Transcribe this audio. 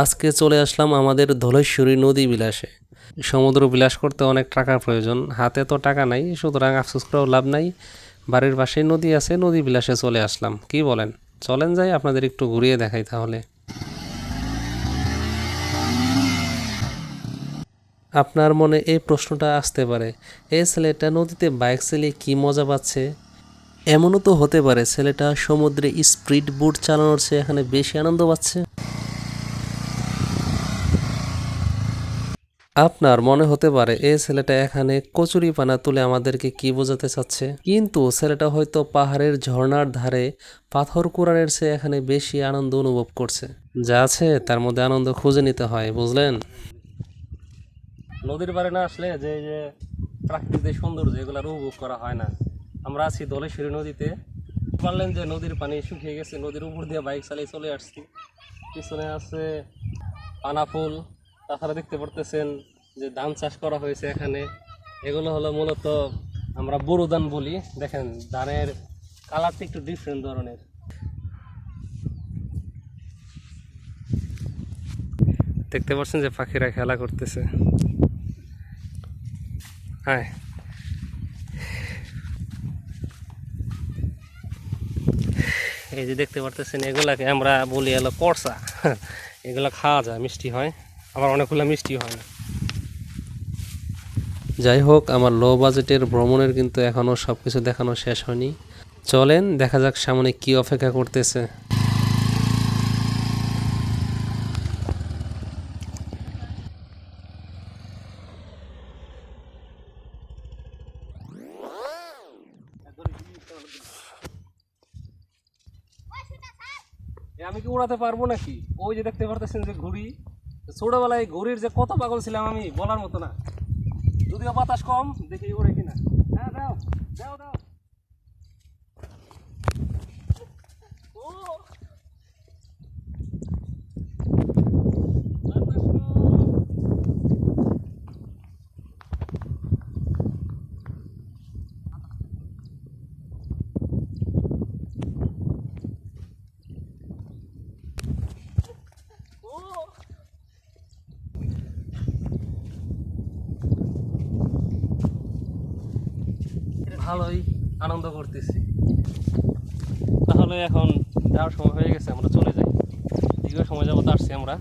আজকে চলে আসলাম আমাদের ধলেশ্বরী নদী বিলাসে। সমুদ্র বিলাস করতে অনেক টাকার প্রয়োজন, হাতে তো টাকা নাই, সুতরাং আফসোস করেও লাভ নাই। বাড়ির পাশেই নদী আছে, নদী বিলাসে চলে আসলাম। কি বলেন, চলেন যাই, আপনাদের একটু ঘুরিয়ে দেখাই তাহলে। আপনার মনে এই প্রশ্নটা আসতে পারে, এই ছেলেটা নদীতে বাইক চালিয়ে কী মজা পাচ্ছে। এমনও তো হতে পারে ছেলেটা সমুদ্রে স্পিড বোট চালানোর চেয়ে এখানে বেশি আনন্দ পাচ্ছে। আপনার মনে হতে পারে এই ছেলেটা এখানে কচুরি পানা তুলে আমাদেরকে কি বোঝাতে চাচ্ছে, কিন্তু ছেলেটা হয়তো পাহাড়ের ঝর্ণার ধারে পাথর কুড়ানোর চেয়ে এখানে বেশি আনন্দ অনুভব করছে। যা আছে তার মধ্যে আনন্দ খুঁজে নিতে হয়, বুঝলেন। নদীর পাড়ে না আসলে যে যে প্রাকৃতিক সৌন্দর্য এগুলোর উপভোগ করা হয় না। আমরা আছি ধলেশ্বরী নদীতে, পারলেন যে নদীর পানি শুকিয়ে গেছে, নদীর উপর দিয়ে বাইক চালিয়ে চলে আসছি। পিছনে আছে পানা ফুল, তাছাড়া দেখতে পারতেছেন যে ধান চাষ করা হয়েছে এখানে। এগুলো হলো মূলত আমরা বোরো ধান বলি। দেখেন ধানের কালারটা একটু ডিফারেন্ট ধরনের। দেখতে পাচ্ছেন যে পাখিরা খেলা করতেছে। হ্যাঁ, এই যে দেখতে পারতেছেন এগুলাকে আমরা বলি হলো করসা। এগুলো খাওয়া যায়, মিষ্টি হয়, আবার অনেকগুলো মিষ্টি হয় না। যাই হোক, আমার লো বাজেটের ভ্রমণের কিন্তু এখনও সব কিছু দেখানো শেষ হয়নি। চলেন দেখা যাক সামনে কি অপেক্ষা করতেছে। আমি কি উড়াতে পারবো নাকি? ওই যে দেখতে পারতেছেন যে ঘুড়ি, ছোটবেলায় ঘুড়ির যে কত পাগল ছিলাম আমি, বলার মতো না। যদিও বাতাস কম, দেখি ওরে কিনা। হ্যাঁ, দাও দাও দাও। ও ভালোই আনন্দ করতেছি। তাহলে এখন যাওয়ার সময় হয়ে গেছে, আমরা চলে যাই। দীর্ঘ সময় যাবত আসছি আমরা।